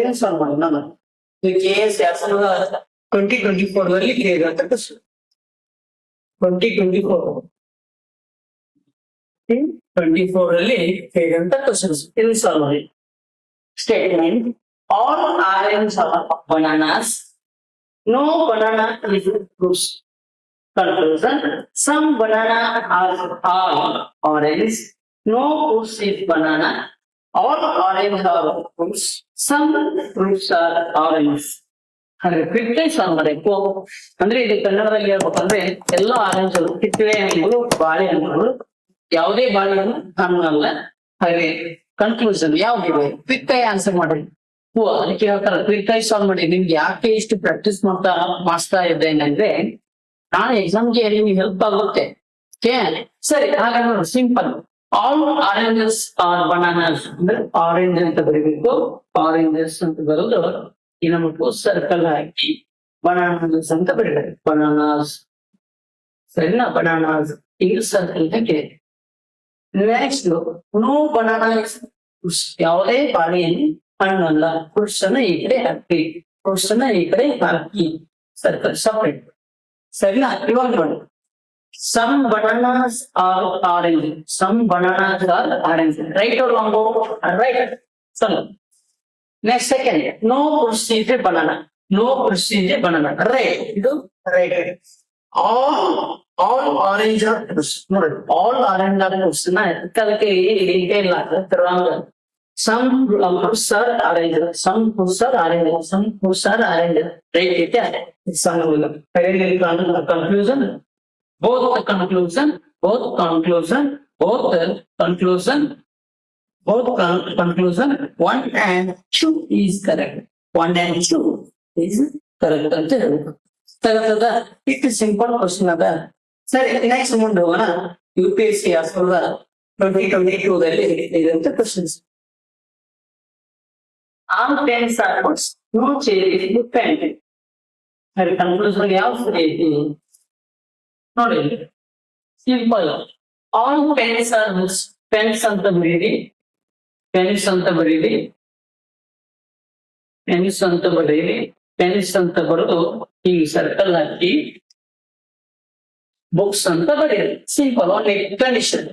Second solve ಮಾಡಿ ನಾನು KS 2024 ಕೇಳಿದಂತ question 2024 ಕೇಳಿದಂತ questions ಇದು ಸಾಲ್ವ್ ಮಾಡಿ. Statement all oranges are bananas, no banana is fruits. Conclusion some banana are all orange, no fruits is banana, all orange are fruits, some fruits are orange. ಅಂದ್ರೆ ಕಿತ್ತಳೆ solve ಮಾಡಬೇಕು ಅಂದ್ರೆ ಇದು ಕನ್ನಡದಲ್ಲಿ ಹೇಳ್ಬೇಕಂದ್ರೆ ಎಲ್ಲ ಆರೆಂಜ್ ಕಿತ್ತಳೆ ಹಣ್ಣುಗಳು ಬಾಳೆಹಣ್ಣುಗಳು ಯಾವುದೇ ಬಾಳೆಹಣ್ಣು ಹಣ್ಣಲ್ಲ. ಹಾಗೆ ಕನ್ಕ್ಲೂಷನ್ ಯಾವ್ದಿದೆ ಕ್ವಿಕ್ ಆಗಿ ಆನ್ಸರ್ ಮಾಡಿ. ಅದಕ್ಕೆ ಹೇಳ್ತಾರೆ ಕ್ವಿಕ್ ಆಗಿ ಸಾಲ್ವ್ ಮಾಡಿ. ನಿಮ್ಗೆ ಯಾಕೆ ಇಷ್ಟು ಪ್ರಾಕ್ಟೀಸ್ ಮಾಡಿಸ್ತಾ ಇದ್ದೇನೆ ಅಂದ್ರೆ ನಾಳೆ ಎಕ್ಸಾಮ್ಗೆ ನಿಮ್ಗೆ ಹೆಲ್ಪ್ ಆಗುತ್ತೆ. ಸರಿ ಹಾಗಾದ್ರೆ simple all oranges are bananas ಅಂದ್ರೆ ಆರೆಂಜ್ ಅಂತ ಬರೀಬೇಕು. ಆರೆಂಜಸ್ ಅಂತ ಬರೋದು ಇನ್ನೊಂದು ಸರ್ಕಲ್ ಹಾಕಿ ಬನಾನಾಸ್ ಅಂತ ಬರೀತಾರೆ. ಬನಾನಾಸ್ ಸರಿನಾ, ಬನಾನಾಸ್ ಈಗ ಸರ್ಕಲ್ ಹಾಕಿ. ನೆಕ್ಸ್ಟ್ ನೋ ಬನಾನಾ ಯಾವುದೇ ಬಾಳೆಹಣ್ಣು ಹಣ್ಣಲ್ಲ. ಫ್ರೂಟ್ಸ್ ಅನ್ನ ಈ ಕಡೆ ಹಾಕಿ, ಫ್ರೂಟ್ಸ್ ಅನ್ನ ಈ ಕಡೆ ಹಾಕಿ ಸರ್ಕಲ್ ಸಪರೇಟ್. ಸರಿನಾ, ಇವಾಗ ನೋಡಿ some bananas are orange, some bananas are orange. Right or wrong? Right. Some next second no fruits is a banana, no fruits is a banana. Right, ಇದು right. All orange are fruits. ನೋಡಿ all orange are fruits ಅದಕ್ಕೆ ಇಲ್ಲ wrong. Some fruits are orange, some fruits are orange, some fruits are orange. Right? It's conclusion. Both conclusion. One and two is correct. One and two is correct. It is simple question. Sir, next one UPSC as well. 2022 questions. All pens are books, no cherry is pen. Her conclusion ನೋಡಿ simple. All pens are books. Pens ಅಂತ ಬರೀರಿ, pens ಅಂತ ಬರೀರಿ, pens ಅಂತ ಬರೀರಿ, pens ಅಂತ ಬರೋದು ಈ ಸರ್ಕಲ್ ಹಾಕಿ ಬುಕ್ಸ್ ಅಂತ ಬರೀರಿ. ಸಿಂಪಲ್. ಒನ್ ಕಂಡೀಷನ್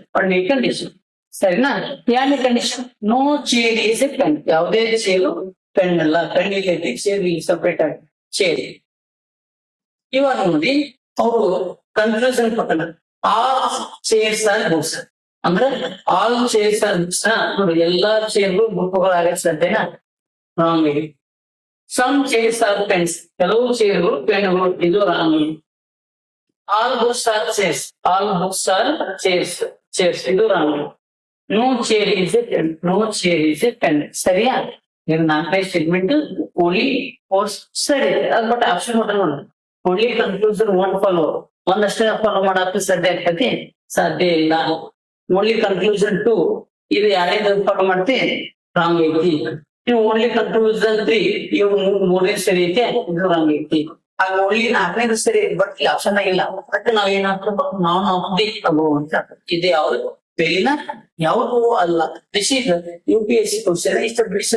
ಸರಿನಾ? ಯಾವ condition? No chair is a pen. ಯಾವುದೇ ಚೇರು ಪೆನ್ ಅಲ್ಲ. ಪೆನ್ ಇಲ್ಲಿ ಚೇರ್ ಸಪರೇಟ್ ಆಗಿ ಚೇರ್. ಇವಾಗ ನೋಡಿ ಅವರು ಕನ್ಫ್ಯೂಷನ್ ಕೊಟ್ಟಲ್ಲ. ಆಲ್ ಚೇರ್ಸ್ ಆರ್ ಬುಕ್ಸ್ ಅಂದ್ರೆ ಆಲ್ ಚೇರ್ಸ್ ಆರ್ ಬುಕ್ಸ್. ನೋಡಿ ಎಲ್ಲಾ ಚೇರ್ಗಳು ಬುಕ್ಗಳಾಗ ಸಾಧ್ಯನಾ? ರಾಂಗ್ ಇದೆ. ಸಮ್ ಚೇರ್ಸ್ ಆರ್ ಪೆನ್ಸ್, ಕೆಲವು ಚೇರ್ಗಳು ಪೆನ್ಗಳು, ಇದು ರಾಂಗ್ ಇದೆ. All books are chairs, all books are chairs, ಇದು ರಾಂಗ್ ಇದೆ. No chair is a pen, no chair is a pen. ಸರಿಯಾ? ಇದು 4ನೇ ಸ್ಟೇಟ್ಮೆಂಟ್ ಓನ್ಲಿ ಫೋರ್ಸ್. ಸರಿ, ಅದು ಬಟ್ ಆಪ್ಷನ್ ನೋಡಿ ಓನ್ಲಿ ಕನ್ಕ್ಲೂಷನ್ ಒನ್ ಫಾಲೋ. ಒಂದಷ್ಟೇ ಫಾಲೋ ಮಾಡಕ್ಕೆ ಸಾಧ್ಯ ಇಲ್ಲ. ಓನ್ಲಿ ಕನ್ಕ್ಲೂಷನ್ 2 ಇದು ಯಾರ್ಯಾರು ಫಾಲೋ ಮಾಡ್ತಿ ರಾಂಗ್ ಐತಿ. ನೀವು ಓನ್ಲಿ ಕನ್ಕ್ಲೂಷನ್ 3 ಇವು 3ನೇ ಸರಿ ಐತೆ, ಇದು ರಾಂಗ್ ಐತಿ. ಆಗ ಓನ್ಲಿ 4ನೇದು ಸರಿ ಬಟ್ ಈ ಆಪ್ಷನ್ ಆಗಿಲ್ಲ. ಬಟ್ ನಾವ್ ಏನ್ ಹಾಕ್ಬೇಕು? ನಾನ್ ಅಂತ ಇದೆ. ಯಾವ್ದು ಬೆಳಿನ ಯಾವುದು ಅಲ್ಲ. This is UPSC question. ಇಷ್ಟು ಬಿಡಿಸ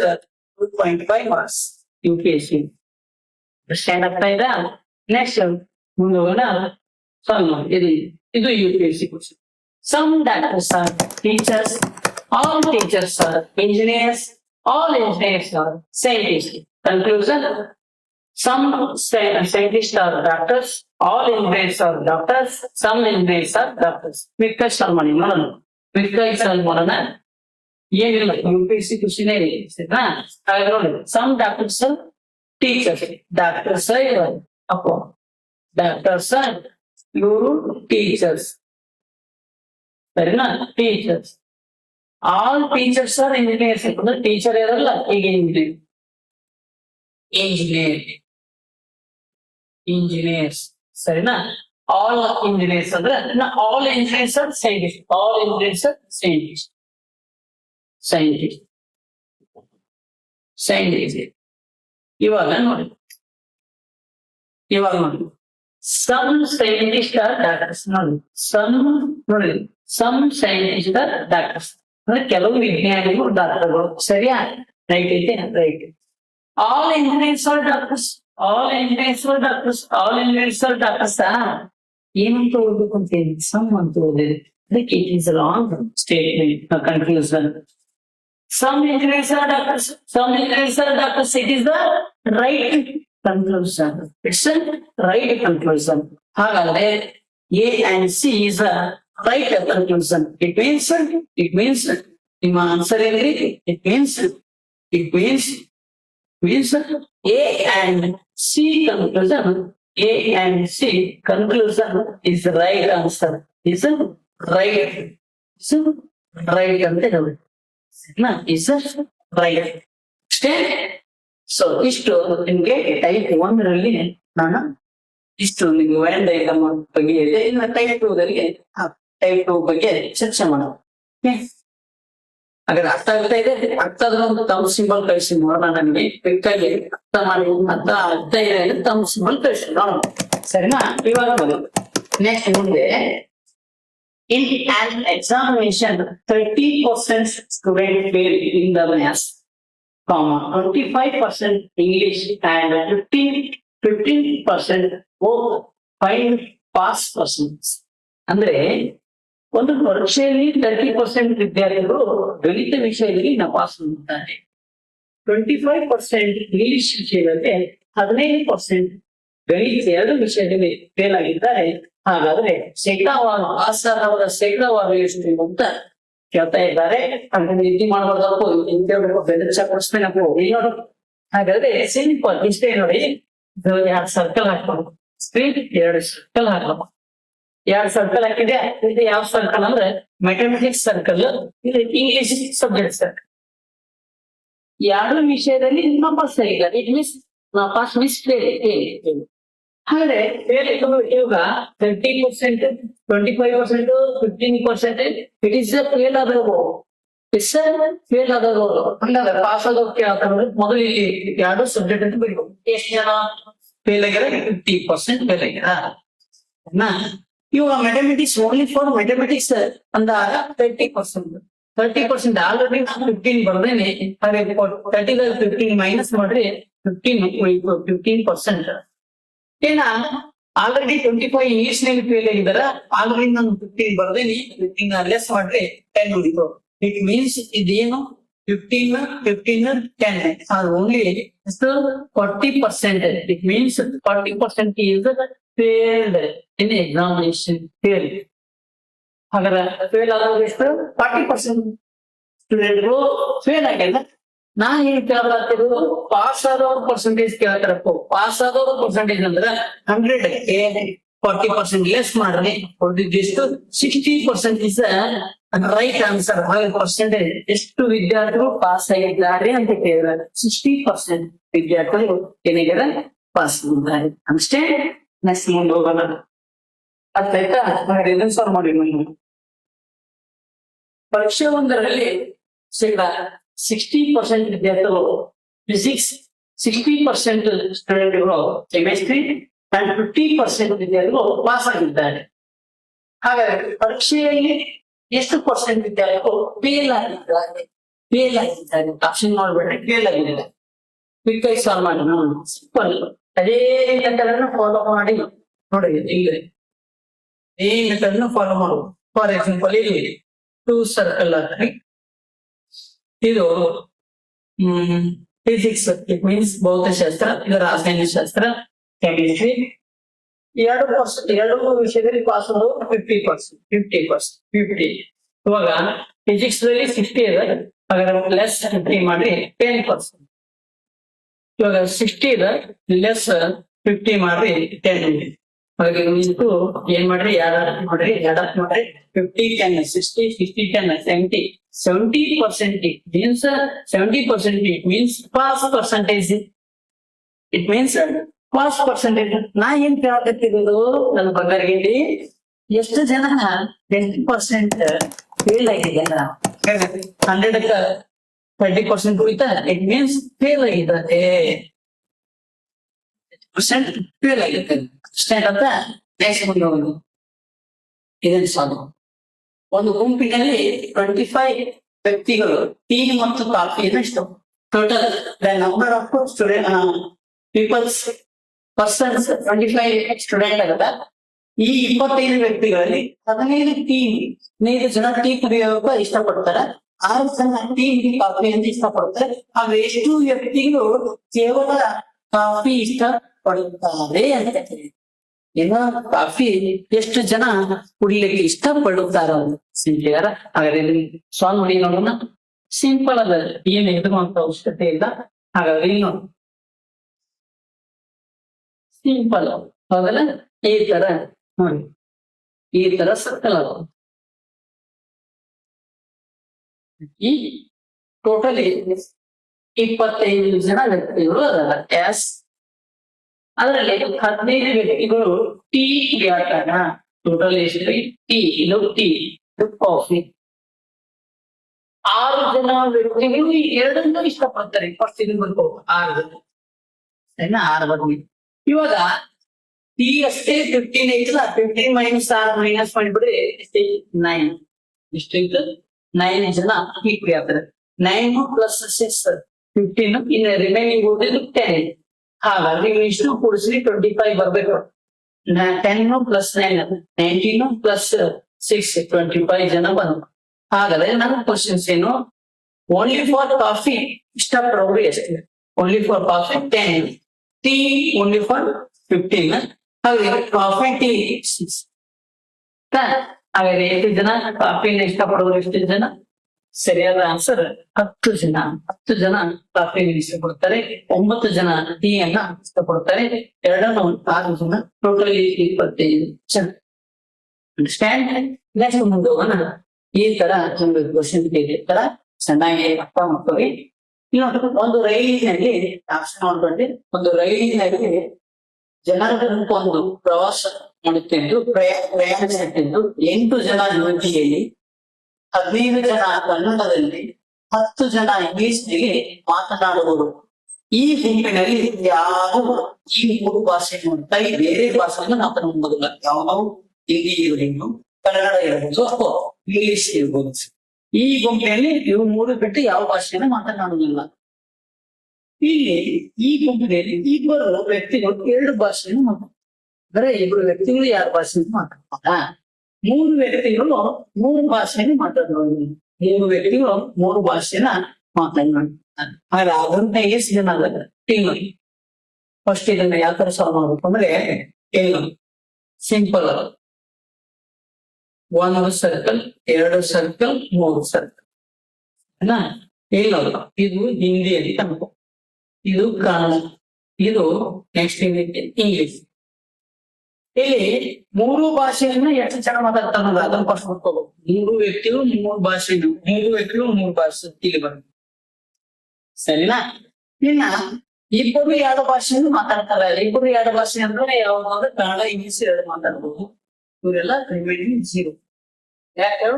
2.5 ಮಾರ್ಕ್ಸ್ UPSC. ಸ್ಟ್ಯಾಂಡ್ ಆಗ್ತಾ ಇದೆ. ನೆಕ್ಸ್ಟ್ ಮುಂದೋಗೋಣ. ಇದು UPSC question. Some doctors are teachers, all teachers are engineers, all engineers are scientist. Conclusion some scientists are doctors, all engineers are doctors, some engineers are doctors. Quick solve ಮಾಡಿ ನೋಡೋಣ. Quick ಆಗಿ solve ಮಾಡೋಣ. ಏನಿಲ್ಲ UPSC question ಇದೆ. ಹಾಗೆ ನೋಡಿ some doctors teachers, doctors ಅಪ್ಪ doctors ಇವರು ಟೀಚರ್ಸ್. ಸರಿನಾ? Teachers. All teachers are engineers. ಅಂದ್ರೆ ಟೀಚರ್ ಇರಲ್ಲ, ಈಗ ಇಂಜಿನಿಯರ್ಸ್. ಸರಿನಾ? ಆಲ್ ಇಂಜಿನಿಯರ್ಸ್ ಅಂದ್ರೆ all engineers are scientist, all engineers are scientist. ಇವಾಗ ನೋಡಿ ಸಮ್ ಸೈಂಟಿಸ್ಟ್ ಆರ್ ಡಾಕ್ಟರ್ಸ್. ನೋಡಿ ಸಮ್ ಸೈಂಟಿಸ್ಟ್ ಆರ್ ಡಾಕ್ಟರ್ಸ್ ಅಂದ್ರೆ ಕೆಲವು ವಿಜ್ಞಾನಿಗಳು ಡಾಕ್ಟರ್ಗಳು. ಸರಿಯಾ? ರೈಟ್ ಐತೆ. Right. All engineers are doctors. All engineers are doctors. All engineers are doctors. ಏನಂತ ಓದಬೇಕು ಅಂತ ಹೇಳಿ ಸಮ್ ಅಂತ ಓದಿದೆ. ಅದಕ್ಕೆ it is wrong statement conclusion. Some engineers are doctors. Some engineers are doctors. It is the right conclusion. It's a right conclusion. ಹಾಗಾದ್ರೆ A and C is a right conclusion. It means ನಿಮ್ಮ answer ಏನ್ರಿ? It means A and C conclusion. A and C conclusion is right answer. Is right. Right ಅಂತ ಹೇಳಿ. Is right. ಅಷ್ಟೇ. So ಇಷ್ಟು ನಿಮ್ಗೆ type 1 ರಲ್ಲಿ ನಾನು ಇಷ್ಟು ನಿಮ್ಗೆ ವ್ಯಾನ್ ಡಯಾಗ್ರಾಮ್ ಬಗ್ಗೆ ಇದೆ. ಇನ್ನು ಟೈಪ್ 2 ದಲ್ಲಿ ಟೈಪ್ 2 ಬಗ್ಗೆ ಚರ್ಚೆ ಮಾಡೋಣ. ಹಾಗಾದ್ರೆ ಅರ್ಥ ಆಗ್ತಾ ಇದೆ? ಅರ್ಥ ಆದ್ರೆ ಒಂದು ತಮ್ಮ ಸಿಂಬಲ್ ಕಳಿಸಿ ನೋಡೋಣ. ನನಗೆ ಕ್ವಿಕ್ಕಾಗಿ ಅರ್ಥ ಮಾಡಿ ಅರ್ಥ ಇದೆ ತಮ್ಮ ಸಿಂಬಲ್ ಕಳಿಸಿ ನೋಡೋಣ. ಸರಿನಾ? ಇವಾಗ ನೆಕ್ಸ್ಟ್ ಮುಂದೆ in an examination 30% student fail in the maths, 25% English and 15% both 5 pass percent. ಅಂದ್ರೆ ಒಂದು ಪರೀಕ್ಷೆಯಲ್ಲಿ 30% ವಿದ್ಯಾರ್ಥಿಗಳು ಗಣಿತ ವಿಷಯದಲ್ಲಿ ನಪಾಸ್ ಮಾಡುತ್ತಾರೆ. 25% ಇಂಗ್ಲಿಷ್ ವಿಷಯದಲ್ಲಿ 15% ಗಣಿತ 2 ವಿಷಯದಲ್ಲಿ ಫೇಲ್ ಆಗಿದ್ದಾರೆ. ಹಾಗಾದ್ರೆ ಶೇಕಡಾವಾರು ಪಾಸಾದವರ ಶೇಕಡಾವಾರು ಎಷ್ಟು ಅಂತ ಕೇಳ್ತಾ ಇದ್ದಾರೆ. ಅಂದ್ರೆ ನಿದ್ದೆ ಮಾಡಬಾರ್ದಪ್ಪು ಬೆದರಿಸ ಕೊಡಿಸ್ಬೇಕಪ್ಪು. ಹಾಗಾದ್ರೆ ಸಿಂಪಲ್ ಇಷ್ಟೇ ನೋಡಿ. 2 ಸರ್ಕಲ್ ಹಾಕ್ಬೇಕು. ಸ್ಕ್ರೀನ್ 2 ಸರ್ಕಲ್ ಹಾಕ್ಬೇಕು. 2 ಸರ್ಕಲ್ ಹಾಕಿದೆ. ಇದು ಯಾವ ಸರ್ಕಲ್ ಅಂದ್ರೆ ಮ್ಯಾಥಮೆಟಿಕ್ಸ್ ಸರ್ಕಲ್, ಇದು ಇಂಗ್ಲಿಷ್ ಸಬ್ಜೆಕ್ಟ್ ಸರ್ಕಲ್. 2 ವಿಷಯದಲ್ಲಿ ನಪಾಸ್ ಆಗಿಲ್ಲ. ಇಟ್ ಮೀನ್ಸ್ ನಪಾಸ್ ಮೀನ್ಸ್ ಫೇಲ್. ಹಾಗಾದ್ರೆ ಇವಾಗ 30%, 25%, 15% ಇಟ್ ಇಸ್ ಫೇಲ್ ಆದವರು. ಫೇಲ್ ಆದವರು ಪಾಸ್ ಆದವ್ರು ಕೇಳ್ತಾರೆ. ಮೊದಲು ಇಲ್ಲಿ 2 ಸಬ್ಜೆಕ್ಟ್ ಅಂತ ಬರೀಬೇಕು. ಎಷ್ಟು ಜನ ಫೇಲ್ ಆಗ್ಯಾರ? 50% ಫೇಲ್ ಆಗ್ಯಾರ. ಇವಾಗ ಮ್ಯಾಥಮೆಟಿಕ್ಸ್ ಓನ್ಲಿ ಫಾರ್ ಮ್ಯಾಥಮೆಟಿಕ್ಸ್ ಅಂದಾಗ 30% ಆಲ್ರೆಡಿ 15 ಬರ್ದೇನೆ. 30 15 ಮೈನಸ್ ಮಾಡ್ರಿ 15%. ಏನ ಆಲ್ರೆಡಿ 25 ಇಂಗ್ಲಿಷ್ ನಲ್ಲಿ ಫೇಲ್ ಆಗಿದಾರ. ಆಲ್ರೆಡಿ ನಾನು 15 ಬರ್ದೇನಿ. 15 ಲೆಸ್ ಮಾಡ್ರಿ 10 ಉಳಿತು. ಇಟ್ ಮೀನ್ಸ್ ಇದೇನು 15 10 only 40%. It means 40% is failed in examination. Fail. ಹಾಗಾದ್ರೆ ಫೇಲ್ ಆದವ್ರು ಎಷ್ಟು? 40% ಸ್ಟೂಡೆಂಟ್ಗಳು ಫೇಲ್ ಆಗ್ಯಾರ. ನಾ ಏನ್ ಕೇಳತ್ತಿರೋದು ಪಾಸ್ ಆದವ್ರ ಪರ್ಸೆಂಟೇಜ್ ಕೇಳತ್ತಾರಪ್ಪ. ಪಾಸ್ ಆದವ್ರ ಪರ್ಸೆಂಟೇಜ್ ಅಂದ್ರೆ 100ಕ್ಕೆ 40% ಲೆಸ್ ಮಾಡ್ರಿ. ಎಷ್ಟು? 60% ಇಸ್ ರೈಟ್ ಆನ್ಸರ್. ಪರ್ಸೆಂಟೇಜ್ ಎಷ್ಟು ವಿದ್ಯಾರ್ಥಿಗಳು ಪಾಸ್ ಆಗಿದ್ದಾರೆ ಅಂತ ಕೇಳಿದ್ರೆ 60% ವಿದ್ಯಾರ್ಥಿಗಳು ಏನಾಗ್ಯಾರ? ಪಾಸ್ ಆಗಿದ್ದಾರೆ. ಅಷ್ಟೇ. ನೆಕ್ಸ್ಟ್ ಮುಂದೆ ಹೋಗೋಣ. ಅರ್ಥ ಆಯ್ತಾ? ಇದನ್ನ ಸಾಲ್ವ್ ಮಾಡಿ. ಪರೀಕ್ಷೆ 1ರಲ್ಲಿ ಶೇಕಡಾ 60% ವಿದ್ಯಾರ್ಥಿಗಳು ಫಿಸಿಕ್ಸ್, 60% ಸ್ಟೂಡೆಂಟ್ಗಳು ಕೆಮಿಸ್ಟ್ರಿ ಅಂಡ್ 50% ವಿದ್ಯಾರ್ಥಿಗಳು ಪಾಸ್ ಆಗಿದ್ದಾರೆ. ಹಾಗಾದ್ರೆ ಪರೀಕ್ಷೆಯಲ್ಲಿ ಎಷ್ಟು ಪರ್ಸೆಂಟ್ ವಿದ್ಯಾರ್ಥಿಗಳು ಫೇಲ್ ಆಗಿದ್ದಾರೆ? ಆಪ್ಷನ್ ಮಾಡ್ಬೇಡ್ರಿ. ಫೇಲ್ ಆಗಿದ್ದಾರೆ. ಕ್ವಿಕ್ ಆಗಿ ಸಾಲ್ವ್ ಮಾಡಿ ನೋಡಿ. ಸಿಂಪಲ್. ಅದೇ ಮೆಥಡ್ ಫಾಲೋ ಮಾಡಿ ನೋಡಿ. ಇಲ್ಲಿ ಈ ಮೆಥಡ್ ಫಾಲೋ ಮಾಡುವ. ಫಾರ್ ಎಕ್ಸಾಂಪಲ್ ಇಲ್ಲಿ 2 ಸರ್ಕಲ್ ಹಾಕಿ. ಇದು ಫಿಸಿಕ್ಸ್, ಇಟ್ ಮೀನ್ಸ್ ಭೌತಶಾಸ್ತ್ರ. ಇದು ರಾಸಾಯನಶಾಸ್ತ್ರ, ಕೆಮಿಸ್ಟ್ರಿ. 2 ವಿಷಯದಲ್ಲಿ ಪಾಸ್ ಮಾಡೋದು 50%. ಇವಾಗ ಫಿಸಿಕ್ಸ್ ನಲ್ಲಿ 60 ಇದೆ. ಹಾಗಾದ್ರೆ ಲೆಸ್ 50 ಮಾಡಿ 10%. ಇವಾಗ 60 ಇದೆ, ಲೆಸ್ 50 ಮಾಡ್ರಿ 10. ಹಾಗೆ ಇಂಟು ಏನ್ ಮಾಡ್ರಿ? 2 ಮಾಡ್ರಿ. 2 ಮಾಡ್ರಿ 50 10 60 60 10 70. 70% means 70% it means pass percentage. It means pass percentage. ನಾ ಏನ್ ಕೇಳಕತ್ತಿರೋದು ನನ್ನ ಬಂಗಾರಗಿಂಡಿ, ಎಷ್ಟು ಜನ 20% ಫೇಲ್ ಆಗಿದ್ದಾರೆ? 100ಕ್ಕೆ 30% ಉಳಿತಾ? ಇಟ್ ಮೀನ್ಸ್ ಫೇಲ್ ಆಗಿದ್ದಾರೆ. 20% ಫೇಲ್ ಆಗಿದ್ದಾರೆ. ಅಷ್ಟೇ ಅಂತ. ನೆಕ್ಸ್ಟ್ ಮುಂದೆ ಹೋಗೋದು. ಇದನ್ನು ಸಾಲ್ವ್. ಒಂದು ಗುಂಪಿನಲ್ಲಿ 25 ವ್ಯಕ್ತಿಗಳು ಟೀ ಮತ್ತು ಕಾಫಿಯನ್ನು total the number of student people's persons 25 student ಆಗದ ಈ 25 ವ್ಯಕ್ತಿಗಳಲ್ಲಿ 15 ಜನ ಟೀ ಕುಡಿಯೋಕೆ ಇಷ್ಟಪಡ್ತಾರೆ, 6 ಜನ ಟೀ ಕಾಫಿ ಅಂತ ಇಷ್ಟಪಡ್ತಾರೆ. ಆದ್ರೆ ಎಷ್ಟು ವ್ಯಕ್ತಿಗಳು ಕೇವಲ ಕಾಫಿ ಇಷ್ಟಪಡುತ್ತಾರೆ ಅಂತ ಹೇಳ್ತೀವಿ. ಏನೋ ಕಾಫಿ ಎಷ್ಟು ಜನ ಕುಡಿಲಿಕ್ಕೆ ಇಷ್ಟಪಡುತ್ತಾರ ಅಂತ ಸಿಂಪ್ಲಿಗಾರ. ಹಾಗಾದ್ರೆ ಸಾಲ್ವ್ ಮಾಡಿ ನೋಡೋಣ. ಸಿಂಪಲ್ ಅದ, ಏನು ಇದು ಅಂತ ಅವಶ್ಯಕತೆ ಇಲ್ಲ. ಹಾಗಾದ್ರೆ ಇಲ್ಲಿ ನೋಡಿ, ಸಿಂಪಲ್ ಹೌದಲ್ಲ, ಈ ತರ ನೋಡಿ, ಈ ತರ ಸರ್ಕಲ್ ಅದ. ಈ ಟೋಟಲಿ 25 ಜನ ವ್ಯಕ್ತಿಗಳು ಅದಲ್ಲ. ಎಸ್, ಅದರಲ್ಲಿ 15 ವ್ಯಕ್ತಿಗಳು ಟೀ ಕುಡಿಯಾಟಾಗ ಟೋಟಲ್ ಎಷ್ಟು? ಟೀ, ಇದು ಟೀ, ಇದು ಕಾಫಿ. 6 ಜನ ವ್ಯಕ್ತಿಗಳು ಎರಡನ್ನೂ ಇಷ್ಟಪಡ್ತಾರೆ. ಫಸ್ಟ್ ಇದು ಬರ್ಬೋದು 6 ಜನ, ಸರಿನಾ? 6 ಬರ್ಬೋದು. ಇವಾಗ ಟೀ ಅಷ್ಟೇ 15 ಐತಲ್ಲ, 15 ಮೈನಸ್ 6 ಮೈನಸ್ ಮಾಡಿಬಿಡ್ರಿ, 9. ಎಷ್ಟೈತು? 9 ಜನ ಟೀ ಕುಡಿಯಾತಾರೆ. 9 ಪ್ಲಸ್ 6 15, ಇನ್ನು ರಿಮೈನಿಂಗ್ ಉಳಿದಿದ್ದು 10. ಹಾಗಾಗಿ ನೀವು ಇಷ್ಟು ಕೂಡಿಸ್ರಿ 25 ಬರ್ಬೇಕು. 10 ಪ್ಲಸ್ 9 19 ಪ್ಲಸ್ 6 25 ಜನ ಬಂದ್ರು. ಹಾಗಾದ್ರೆ ನನ್ನ ಕ್ವಶನ್ಸ್ ಏನು? ಓನ್ಲಿ ಫಾರ್ ಕಾಫಿ ಇಷ್ಟಪಡೋರು ಎಷ್ಟು? Only for coffee 10, tea only for 15. ಹಾಗೆ ಕಾಫಿ ಟೀ 6. ಹಾಗಾದ್ರೆ ಎಷ್ಟು ಜನ ಕಾಫಿನ ಇಷ್ಟಪಡೋರು? ಎಷ್ಟು ಜನ? ಸರಿಯಾದ ಆನ್ಸರ್ 10 ಜನ. 10 ಜನ ಕಾಫಿನ ಇಷ್ಟಪಡ್ತಾರೆ, 9 ಜನ ಟೀಯನ್ನ ಇಷ್ಟಪಡ್ತಾರೆ, ಎರಡನ್ನು 6 ಜನ, ಟೋಟಲಿ 25 ಜನ. ಅಂಡರ್ಸ್ಟ್ಯಾಂಡ್? ನೆಕ್ಸ್ಟ್ ಮುಂದೆ ಹೋಗೋಣ. ಈ ತರ ಒಂದು ಕ್ವಶನ್ ಇದೆ ತರ ಚೆನ್ನಾಗಿ ಅರ್ಥ ಮಾಡ್ಕೊಳ್ಳಿ. ಇನ್ನೊಂದು, ಒಂದು ರೈಲಿನಲ್ಲಿ ಆಪ್ಷನ್ ನೋಡ್ಕೊಂಡ್ರೆ, ಒಂದು ರೈಲಿನಲ್ಲಿ ಜನರ ಒಂದು ಪ್ರವಾಸ ಮಾಡುತ್ತಿದ್ದು ಪ್ರಯಾಣಿಸುತ್ತಿದ್ದು 8 ಜನ ಯುವತಿಯಲ್ಲಿ, 15 ಜನ ಕನ್ನಡದಲ್ಲಿ, 10 ಜನ ಇಂಗ್ಲಿಷ್ನಲ್ಲಿ ಮಾತನಾಡುವರು. ಈ ಗುಂಪಿನಲ್ಲಿ ಯಾರು ಈ 3 ಭಾಷೆಯನ್ನು ಬೇರೆ ಭಾಷೆಯನ್ನು ಮಾತನಾಡುವುದಿಲ್ಲ. ಯಾವ? ಹಿಂದಿ ಇರಬಹುದು, ಕನ್ನಡ ಇರಬಹುದು, ಅಥವಾ ಇಂಗ್ಲಿಷ್ ಇರಬಹುದು. ಈ ಗುಂಪಿನಲ್ಲಿ ಇವು 3 ಬಿಟ್ಟು ಯಾವ ಭಾಷೆಯನ್ನು ಮಾತನಾಡುವುದಿಲ್ಲ. ಇಲ್ಲಿ ಈ ಗುಂಪಿನಲ್ಲಿ 2 ವ್ಯಕ್ತಿಗಳು 2 ಭಾಷೆಯನ್ನು ಮಾತಾಡ್ತಾರೆ. ಅಂದ್ರೆ 2 ವ್ಯಕ್ತಿಗಳು 2 ಭಾಷೆಯನ್ನು ಮಾತಾಡ್ತಾರ. 3 ವ್ಯಕ್ತಿಗಳು 3 ಭಾಷೆಯನ್ನು ಮಾತಾಡಬಹುದು. 3 ವ್ಯಕ್ತಿಗಳು 3 ಭಾಷೆನ ಮಾತನಾಡ್ತಾರೆ. ಆದ್ರೆ ಅದಂತ ಎಷ್ಟು ಜನ ಅದ ಟೀಮ್? ಫಸ್ಟ್ ಇದನ್ನ ಯಾವ ತರ ಸಾಲ್ವ್ ಮಾಡ್ಬೇಕು ಅಂದ್ರೆ, ಏನು ಸಿಂಪಲ್ ಅದ. 1 ಸರ್ಕಲ್, 2 ಸರ್ಕಲ್, 3 ಸರ್ಕಲ್. ಇಲ್ಲ, ಇದು ಹಿಂದಿ ಅಂತ ಅನ್ಕೋ, ಇದು ಕನ್ನಡ, ಇದು ನೆಕ್ಸ್ಟ್ ಇಂಗ್ಲಿಷ್. ಇಲ್ಲಿ 3 ಭಾಷೆಯನ್ನ ಎಷ್ಟು ಜನ ಮಾತಾಡ್ತಾರಲ್ಲ ಅದನ್ನ ಫಸ್ಟ್ ನೋಡ್ಕೋಬೇಕು. 3 ವ್ಯಕ್ತಿಗಳು 3 ಭಾಷೆನು, 3 ವ್ಯಕ್ತಿಗಳು 3 ಭಾಷೆ ಇಲ್ಲಿ ಬರುತ್ತೆ, ಸರಿನಾ? ಇನ್ನ 2 2 ಭಾಷೆಯನ್ನು ಮಾತಾಡ್ತಾರೆ. 2 2 ಭಾಷೆ ಅಂದ್ರೆ ಯಾವ್ದಾದ್ರು ಕನ್ನಡ, ಇಂಗ್ಲಿಷ್ 2 ಮಾತಾಡ್ಬೋದು. ಇವರೆಲ್ಲ ರಿಮೈನಿಂಗ್ 0. ಯಾಕೆ?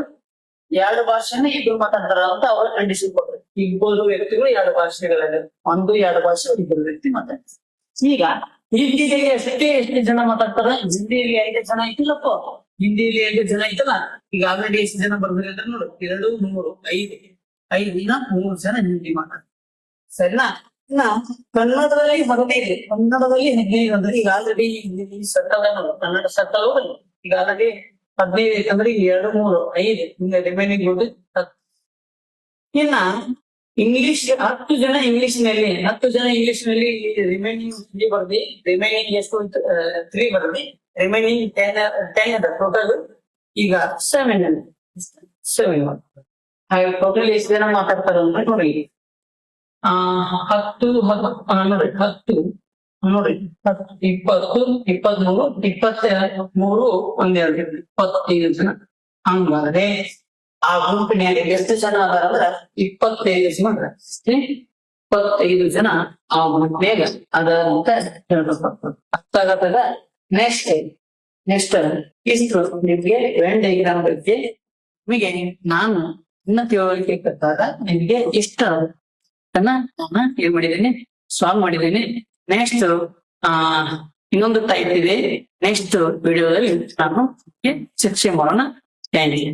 2 ಭಾಷೆನ 2 ಮಾತಾಡ್ತಾರ ಅಂತ ಅವ್ರ ಕಂಡೀಷನ್ ಕೊಡ್ತಾರೆ. 2 ವ್ಯಕ್ತಿಗಳು 2 ಭಾಷೆಗಳಲ್ಲಿ, 1 2 ಭಾಷೆ 2 ವ್ಯಕ್ತಿ ಮಾತಾಡ್ತಾರೆ. ಈಗ ಹಿಂದಿಯಲ್ಲಿ ಎಷ್ಟು ಜನ ಮಾತಾಡ್ತಾರ? ಹಿಂದಿಯಲ್ಲಿ 5 ಜನ ಐತಿಲ್ಲಪ್ಪ, ಹಿಂದಿಯಲ್ಲಿ 5 ಜನ ಐತಲ್ಲ. ಈಗ ಆಲ್ರೆಡಿ ಎಷ್ಟು ಜನ ಬರ್ತಾರೆ ಅಂದ್ರೆ ನೋಡು, 2 3 5 3 ಜನ ಹಿಂದಿ ಮಾತಾಡ್ತಾರೆ, ಸರಿನಾ? ಇನ್ನ ಕನ್ನಡದಲ್ಲಿ ಬಂದಿದೆ, ಕನ್ನಡದಲ್ಲಿ ಹಿಂದಿ ಅಂದ್ರೆ ಈಗ already Hindi circle Kannada circle ಹೋಗಲ್ಲ. ಈಗ ಆಲ್ರೆಡಿ 15 ಐತಂದ್ರೆ 2 3 5 ಹಿಂಗೆ ರಿಮೈನಿಂಗ್ 10. ಇನ್ನ ಇಂಗ್ಲಿಷ್ 10 ಜನ ಇಂಗ್ಲಿಷ್ ನಲ್ಲಿ, 10 ಜನ ಇಂಗ್ಲಿಷ್ ನಲ್ಲಿ ರಿಮೈನಿಂಗ್ 3 ಬರ್ದಿ, ರಿಮೈನಿಂಗ್ ಎಷ್ಟು 3 ಬರ್ದಿ, ರಿಮೈನಿಂಗ್ 10 ಅದ ಟೋಟಲ್. ಈಗ 7 ಹಾಗೆ ಟೋಟಲ್ ಎಷ್ಟು ಜನ ಮಾತಾಡ್ತಾರ ಅಂತ ನೋಡಿ. 10 ನೋಡಿ 10 ನೋಡಿ 20 23 23 12 25 ಜನ. ಹಂಗಾದ್ರೆ ಆ ಗುಂಪಿನಲ್ಲಿ ಎಷ್ಟು ಜನ ಅದಾರ ಅಂದ್ರ 25 ಜನ ಅದಾರ. 25 ಜನ ಆ ಗುಂಪಿನಾಗ ಅದ ಅಂತ ಹೇಳ್ಬೇಕು. ಅರ್ಥಾಗತ್ತದ? ನೆಕ್ಸ್ಟ್ ಇಷ್ಟು ನಿಮ್ಗೆ ವೆನ್ ಡಯಾಗ್ರಾಮ್ ಬಗ್ಗೆ ನಿಮಗೆ ನಾನು ಇನ್ನ ತಿಳುವಳಿಕೆ ಪ್ರಕಾರ ನಿಮ್ಗೆ ಇಷ್ಟ ನಾನು ಏನ್ ಮಾಡಿದ್ದೀನಿ, ಸಾಲ್ವ್ ಮಾಡಿದ್ದೀನಿ. ನೆಕ್ಸ್ಟ್ ಇನ್ನೊಂದು ಟೈಪ್ ಇದೆ, ನೆಕ್ಸ್ಟ್ ವಿಡಿಯೋದಲ್ಲಿ ನಾನು ಚರ್ಚೆ ಮಾಡೋಣ. Thank you.